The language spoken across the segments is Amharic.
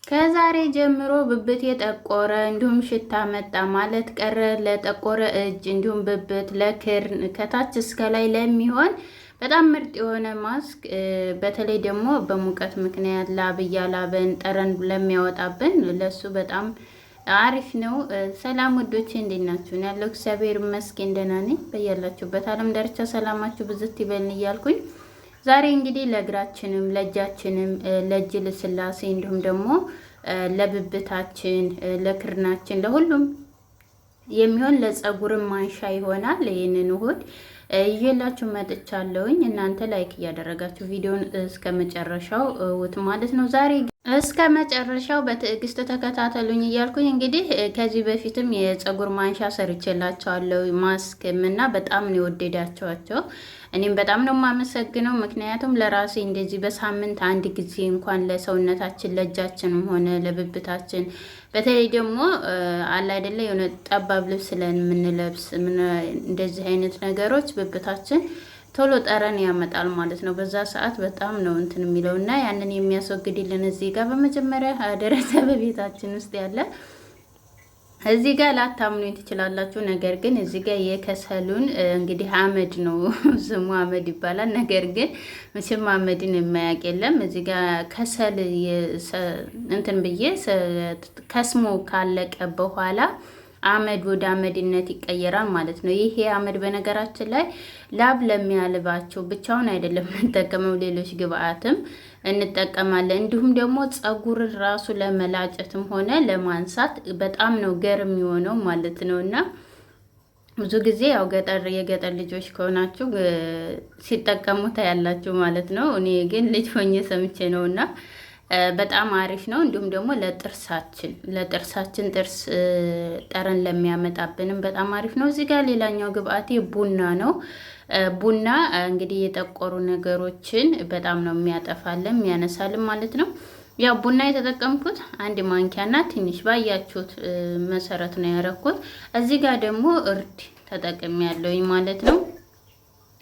ከዛሬ ጀምሮ ብብት የጠቆረ እንዲሁም ሽታ መጣ ማለት ቀረ። ለጠቆረ እጅ እንዲሁም ብብት ለክርን ከታች እስከ ላይ ለሚሆን በጣም ምርጥ የሆነ ማስክ፣ በተለይ ደግሞ በሙቀት ምክንያት ላብ እያላበን ጠረን ለሚያወጣብን ለሱ በጣም አሪፍ ነው። ሰላም ውዶቼ እንዴት ናችሁ? ያለው እግዚአብሔር ይመስገን ደህና ነኝ። በያላችሁበት ዓለም ዳርቻ ሰላማችሁ ብዝት ይበልን እያልኩኝ ዛሬ እንግዲህ ለእግራችንም ለእጃችንም ለእጅ ልስላሴ እንዲሁም ደግሞ ለብብታችን ለክርናችን ለሁሉም የሚሆን ለፀጉርም ማንሻ ይሆናል። ይህንን እሁድ ይዤላችሁ መጥቻለሁኝ። እናንተ ላይክ እያደረጋችሁ ቪዲዮን እስከ መጨረሻው ውት ማለት ነው። ዛሬ እስከ መጨረሻው በትዕግስት ተከታተሉኝ እያልኩኝ እንግዲህ ከዚህ በፊትም የፀጉር ማንሻ ሰርቼላቸዋለሁ ማስክም እና በጣም ነው የወደዳቸዋቸው። እኔም በጣም ነው የማመሰግነው። ምክንያቱም ለራሴ እንደዚህ በሳምንት አንድ ጊዜ እንኳን ለሰውነታችን ለእጃችንም ሆነ ለብብታችን በተለይ ደግሞ አለ አይደለ የሆነ ጠባብ ልብስ ስለምንለብስ እንደዚህ አይነት ነገሮች ብብታችን ቶሎ ጠረን ያመጣል ማለት ነው። በዛ ሰዓት በጣም ነው እንትን የሚለውና ያንን የሚያስወግድልን እዚህ ጋር በመጀመሪያ ደረጃ በቤታችን ውስጥ ያለ እዚህ ጋር ላታምኑኝ ትችላላችሁ። ነገር ግን እዚህ ጋር የከሰሉን እንግዲህ አመድ ነው ስሙ አመድ ይባላል። ነገር ግን መቼም አመድን የማያውቅ የለም። እዚህ ጋር ከሰል እንትን ብዬ ከስሞ ካለቀ በኋላ አመድ ወደ አመድነት ይቀየራል ማለት ነው። ይሄ አመድ በነገራችን ላይ ላብ ለሚያልባቸው ብቻውን አይደለም እንጠቀመው፣ ሌሎች ግብአትም እንጠቀማለን። እንዲሁም ደግሞ ፀጉር ራሱ ለመላጨትም ሆነ ለማንሳት በጣም ነው ገር የሚሆነው ማለት ነው። እና ብዙ ጊዜ ያው የገጠር ልጆች ከሆናችሁ ሲጠቀሙት ያላችሁ ማለት ነው። እኔ ግን ልጅ ሆኜ ሰምቼ ነውና በጣም አሪፍ ነው። እንዲሁም ደግሞ ለጥርሳችን ጥርስ ጠረን ለሚያመጣብንም በጣም አሪፍ ነው። እዚህ ጋር ሌላኛው ግብአቴ ቡና ነው። ቡና እንግዲህ የጠቆሩ ነገሮችን በጣም ነው የሚያጠፋልን የሚያነሳልን ማለት ነው። ያው ቡና የተጠቀምኩት አንድ ማንኪያና ትንሽ ባያችሁት መሰረት ነው ያደረኩት። እዚህ ጋር ደግሞ እርድ ተጠቅሜያለሁኝ ማለት ነው።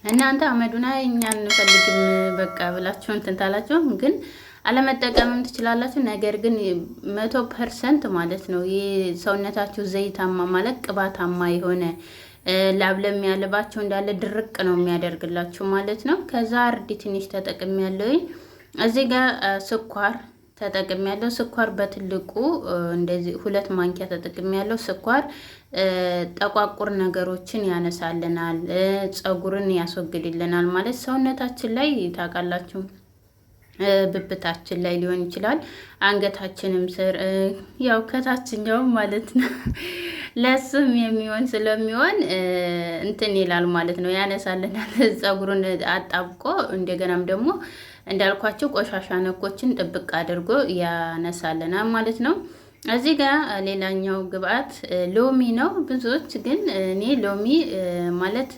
እናንተ አመዱና እኛ እንፈልግም በቃ ብላችሁ እንትን ታላችሁ ግን አለመጠቀምም ትችላላችሁ። ነገር ግን 100% ማለት ነው የሰውነታችሁ ዘይታማ ማለት ቅባታማ የሆነ ላብ ለሚያልባችሁ እንዳለ ድርቅ ነው የሚያደርግላችሁ ማለት ነው። ከዛ እርድ ትንሽ ተጠቅሜያለሁኝ። እዚህ ጋር ስኳር ተጠቅሜያለሁ። ስኳር በትልቁ እንደዚህ 2 ማንኪያ ተጠቅሜያለሁ። ስኳር ጠቋቁር ነገሮችን ያነሳልናል፣ ፀጉርን ያስወግድልናል ማለት ሰውነታችን ላይ ታውቃላችሁ ብብታችን ላይ ሊሆን ይችላል፣ አንገታችንም ስር ያው ከታችኛውም ማለት ነው። ለሱም የሚሆን ስለሚሆን እንትን ይላል ማለት ነው፣ ያነሳልናል ፀጉሩን አጣብቆ። እንደገናም ደግሞ እንዳልኳቸው ቆሻሻ ነኮችን ጥብቅ አድርጎ ያነሳልናል ማለት ነው። እዚህ ጋር ሌላኛው ግብአት ሎሚ ነው። ብዙዎች ግን እኔ ሎሚ ማለት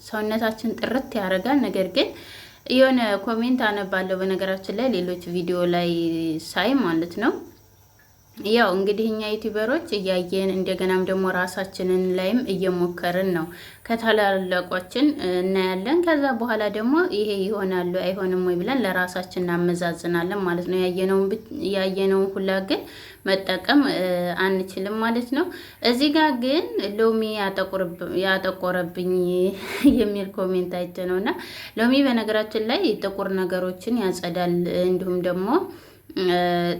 ሰውነታችን ጥርት ያደርጋል። ነገር ግን የሆነ ኮሜንት አነባለሁ በነገራችን ላይ ሌሎች ቪዲዮ ላይ ሳይ ማለት ነው። ያው እንግዲህ እኛ ዩቲዩበሮች እያየን እንደገናም ደግሞ ራሳችንን ላይም እየሞከርን ነው። ከታላላቆችን እናያለን። ከዛ በኋላ ደግሞ ይሄ ይሆናሉ አይሆንም ወይ ብለን ለራሳችን እናመዛዝናለን ማለት ነው። ያየነውን ሁላ ግን መጠቀም አንችልም ማለት ነው። እዚህ ጋር ግን ሎሚ ያጠቆረብኝ የሚል ኮሜንት አይቼ ነውና ሎሚ በነገራችን ላይ ጥቁር ነገሮችን ያጸዳል እንዲሁም ደግሞ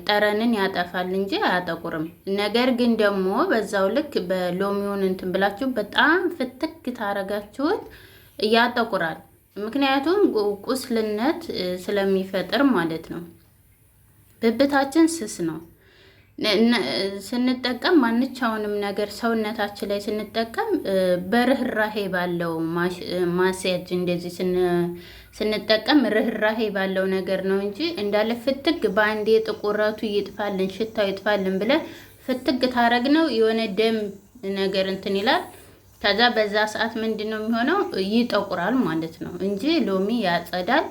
ጠረንን ያጠፋል እንጂ አያጠቁርም። ነገር ግን ደግሞ በዛው ልክ በሎሚውን እንትን ብላችሁ በጣም ፍትክ ታረጋችሁት ያጠቁራል። ምክንያቱም ቁስልነት ስለሚፈጥር ማለት ነው። ብብታችን ስስ ነው። ስንጠቀም ማንኛውንም ነገር ሰውነታችን ላይ ስንጠቀም በርህራሄ ባለው ማስያጅ እንደዚህ ስንጠቀም ርህራሄ ባለው ነገር ነው እንጂ እንዳለ ፍትግ በአንዴ ጥቁረቱ ይጥፋልን ሽታው ይጥፋልን ብለን ፍትግ ታረግ ነው የሆነ ደም ነገር እንትን ይላል። ከዛ በዛ ሰዓት ምንድነው የሚሆነው? ይጠቁራል ማለት ነው እንጂ ሎሚ ያጸዳል።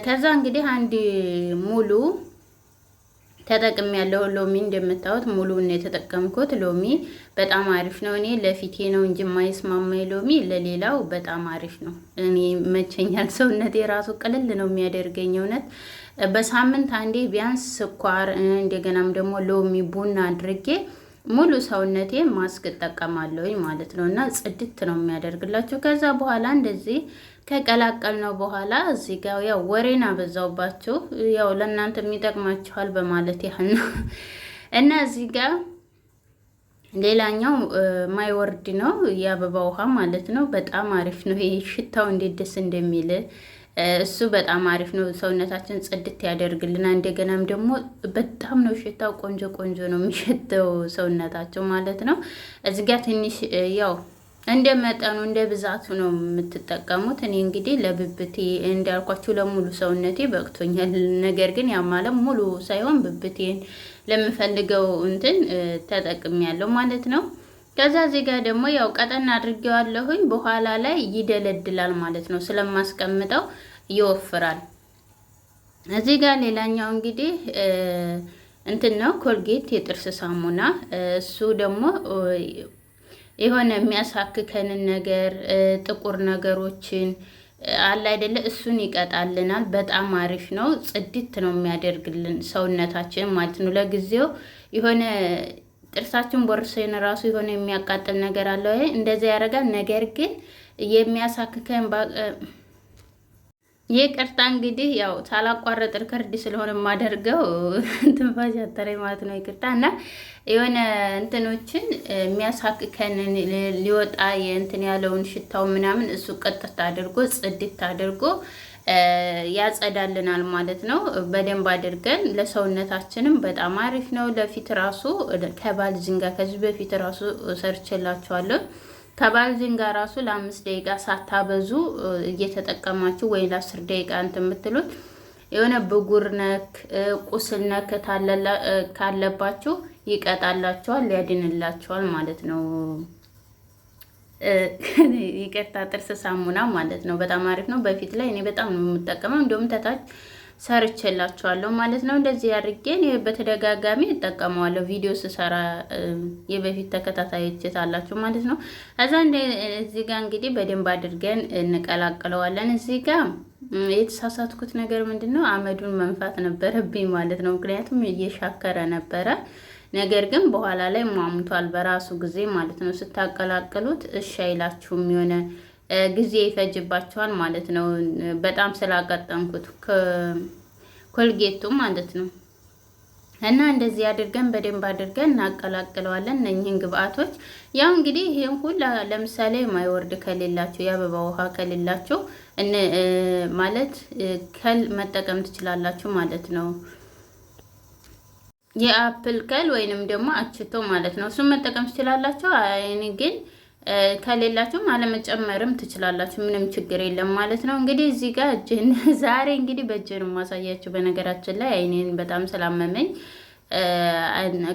ከዛ እንግዲህ አንድ ሙሉ ተጠቅም ያለው ሎሚ እንደምታዩት ሙሉውን የተጠቀምኩት ሎሚ በጣም አሪፍ ነው። እኔ ለፊቴ ነው እንጂ የማይስማማኝ ሎሚ ለሌላው በጣም አሪፍ ነው። እኔ መቸኛል። ሰውነቴ ራሱ ቅልል ነው የሚያደርገኝ። እውነት በሳምንት አንዴ ቢያንስ ስኳር እንደገናም ደግሞ ሎሚ ቡና አድርጌ ሙሉ ሰውነቴ ማስክ እጠቀማለሁኝ ማለት ነው። እና ጽድት ነው የሚያደርግላችሁ። ከዛ በኋላ እንደዚህ ከቀላቀል ነው በኋላ እዚህ ጋር ያው ወሬና በዛውባችሁ ያው ለእናንተ የሚጠቅማችኋል በማለት ያህል ነው። እና እዚህ ጋር ሌላኛው ማይወርድ ነው የአበባ ውሃ ማለት ነው። በጣም አሪፍ ነው። ይሄ ሽታው እንዴት ደስ እንደሚል እሱ በጣም አሪፍ ነው። ሰውነታችን ጽድት ያደርግልናል። እንደገናም ደግሞ በጣም ነው ሽታው ቆንጆ ቆንጆ ነው የሚሸተው ሰውነታቸው ማለት ነው። እዚህ ጋር ትንሽ ያው እንደ መጠኑ እንደ ብዛቱ ነው የምትጠቀሙት። እኔ እንግዲህ ለብብቴ እንዳልኳችሁ ለሙሉ ሰውነቴ በቅቶኛል። ነገር ግን ያ ማለት ሙሉ ሳይሆን ብብቴን ለምፈልገው እንትን ተጠቅሜያለሁ ማለት ነው። ከዛ እዚህ ጋር ደግሞ ያው ቀጠና አድርጌዋለሁኝ። በኋላ ላይ ይደለድላል ማለት ነው። ስለማስቀምጠው ይወፍራል። እዚህ ጋር ሌላኛው እንግዲህ እንትን ነው ኮልጌት የጥርስ ሳሙና። እሱ ደግሞ የሆነ የሚያሳክከንን ነገር ጥቁር ነገሮችን አለ አይደለ? እሱን ይቀጣልናል። በጣም አሪፍ ነው። ጽድት ነው የሚያደርግልን ሰውነታችን ማለት ነው። ለጊዜው የሆነ ጥርሳችን ቦርሰን ራሱ የሆነ የሚያቃጥል ነገር አለው። እንደዚያ ያደርጋል። ነገር ግን የሚያሳክከን ይቅርታ እንግዲህ ያው ሳላቋረጥ ሪከርድ ስለሆነ የማደርገው ትንፋሽ አጠረኝ ማለት ነው። ይቅርታ እና የሆነ እንትኖችን የሚያሳክከንን ሊወጣ የእንትን ያለውን ሽታው ምናምን እሱ ቀጥታ አድርጎ ጽድት አድርጎ ያጸዳልናል ማለት ነው። በደንብ አድርገን ለሰውነታችንም በጣም አሪፍ ነው። ለፊት ራሱ ከባልዚን ጋር ከዚህ በፊት ራሱ ሰርችላችኋለሁ። ከባልዚን ጋር ራሱ ለ5 ደቂቃ ሳታበዙ እየተጠቀማችሁ ወይ ለ10 ደቂቃ እንትን የምትሉት የሆነ ብጉር ነክ ቁስል ነክ ካለባችሁ ይቀጣላችኋል፣ ያድንላችኋል ማለት ነው። ይቅርታ ጥርስ ሳሙና ማለት ነው። በጣም አሪፍ ነው። በፊት ላይ እኔ በጣም ነው የምጠቀመው። እንደውም ተታች ሰርቼላችኋለሁ ማለት ነው። እንደዚህ አድርጌ እኔ በተደጋጋሚ እጠቀመዋለሁ። ቪዲዮ ስሰራ የበፊት ተከታታዮች ታላችሁ ማለት ነው። ከዛ እዚህ ጋር እንግዲህ በደንብ አድርገን እንቀላቅለዋለን። እዚህ ጋር የተሳሳትኩት ነገር ምንድነው? አመዱን መንፋት ነበረብኝ ማለት ነው። ምክንያቱም እየሻከረ ነበረ። ነገር ግን በኋላ ላይ ሟሙቷል በራሱ ጊዜ ማለት ነው። ስታቀላቅሉት እሺ አይላችሁም፣ የሆነ ጊዜ ይፈጅባችኋል ማለት ነው። በጣም ስላቀጠንኩት ኮልጌቱ ማለት ነው። እና እንደዚህ አድርገን በደንብ አድርገን እናቀላቅለዋለን። እነኚህን ግብአቶች ያው እንግዲህ ይሄን ሁሉ ለምሳሌ ማይወርድ ከሌላችሁ የአበባ ውሃ ከሌላችሁ ማለት ከል መጠቀም ትችላላችሁ ማለት ነው። የአፕል ከል ወይንም ደግሞ አችቶ ማለት ነው። እሱን መጠቀም ትችላላችሁ። አይኔ ግን ከሌላችሁም አለመጨመርም ትችላላችሁ። ምንም ችግር የለም ማለት ነው። እንግዲህ እዚህ ጋር እጄን ዛሬ እንግዲህ በእጄን ማሳያችሁ። በነገራችን ላይ አይኔን በጣም ስላመመኝ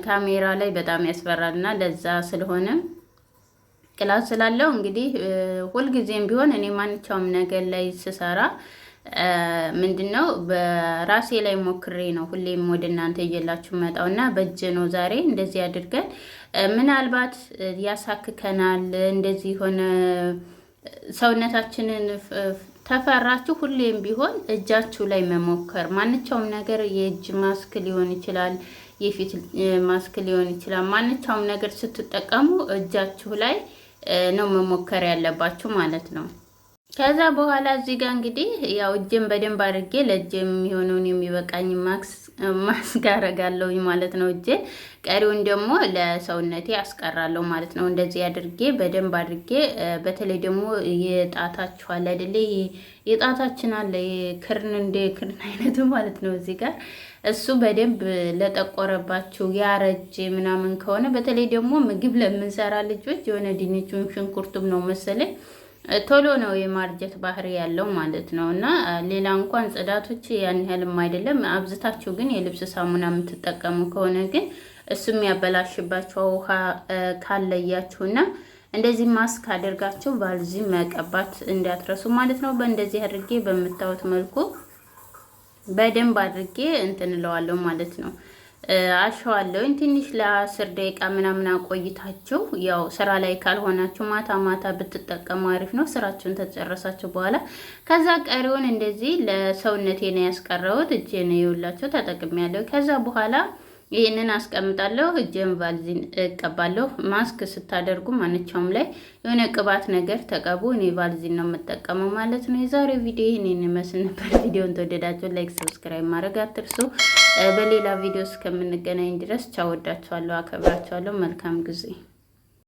ካሜራ ላይ በጣም ያስፈራልና ለዛ ስለሆነ ክላስ ስላለው እንግዲህ ሁልጊዜም ቢሆን እኔ ማንኛውም ነገር ላይ ስሰራ ምንድነው በራሴ ላይ ሞክሬ ነው ሁሌም ወደ እናንተ እየላችሁ መጣው እና በእጄ ነው ዛሬ እንደዚህ አድርገን ምናልባት ያሳክከናል። እንደዚህ ሆነ ሰውነታችንን ተፈራችሁ ሁሌም ቢሆን እጃችሁ ላይ መሞከር ማንኛውም ነገር የእጅ ማስክ ሊሆን ይችላል፣ የፊት ማስክ ሊሆን ይችላል። ማንኛውም ነገር ስትጠቀሙ እጃችሁ ላይ ነው መሞከር ያለባችሁ ማለት ነው። ከዛ በኋላ እዚህ ጋር እንግዲህ ያው እጄን በደንብ አድርጌ ለእጄም የሚሆነውን የሚበቃኝ ማስክ አደርጋለሁኝ ማለት ነው። እጄ ቀሪውን ደግሞ ለሰውነቴ አስቀራለሁ ማለት ነው። እንደዚህ አድርጌ በደንብ አድርጌ በተለይ ደግሞ የጣታችሁ አለ አይደለ? የጣታችን አለ የክርን እንደ ክርን አይነቱ ማለት ነው። እዚህ ጋር እሱ በደንብ ለጠቆረባችሁ ያረጀ ምናምን ከሆነ በተለይ ደግሞ ምግብ ለምንሰራ ልጆች የሆነ ድንቹን ሽንኩርቱም ነው መሰለኝ ቶሎ ነው የማርጀት ባህሪ ያለው ማለት ነው። እና ሌላ እንኳን ጽዳቶች ያን ያህልም አይደለም። አብዝታችሁ ግን የልብስ ሳሙና የምትጠቀሙ ከሆነ ግን እሱም ያበላሽባችሁ ውሃ ካለያችሁና እንደዚህ ማስክ አድርጋችሁ ባልዚ መቀባት እንዳትረሱ ማለት ነው። በእንደዚህ አድርጌ በምታዩት መልኩ በደንብ አድርጌ እንትንለዋለሁ ማለት ነው። አሸዋለሁኝ። ትንሽ ለ10 ደቂቃ ምናምን አቆይታችሁ፣ ያው ስራ ላይ ካልሆናችሁ ማታ ማታ ብትጠቀሙ አሪፍ ነው። ስራችሁን ተጨረሳችሁ በኋላ ከዛ ቀሪውን እንደዚህ ለሰውነቴ ነው ያስቀረውት። እጄን ይውላችሁ ተጠቅሜያለሁ። ከዛ በኋላ ይህንን አስቀምጣለሁ። እጄን ቫልዚን እቀባለሁ። ማስክ ስታደርጉ ማንኛውም ላይ የሆነ ቅባት ነገር ተቀቡ። እኔ ቫልዚን ነው የምጠቀመው ማለት ነው። የዛሬው ቪዲዮ ይህንን ይመስል ነበር። ቪዲዮን ተወደዳችሁ ላይክ፣ ሰብስክራይብ ማድረግ አትርሱ። በሌላ ቪዲዮ እስከምንገናኝ ድረስ ቻው። ወዳችኋለሁ፣ አከብራችኋለሁ። መልካም ጊዜ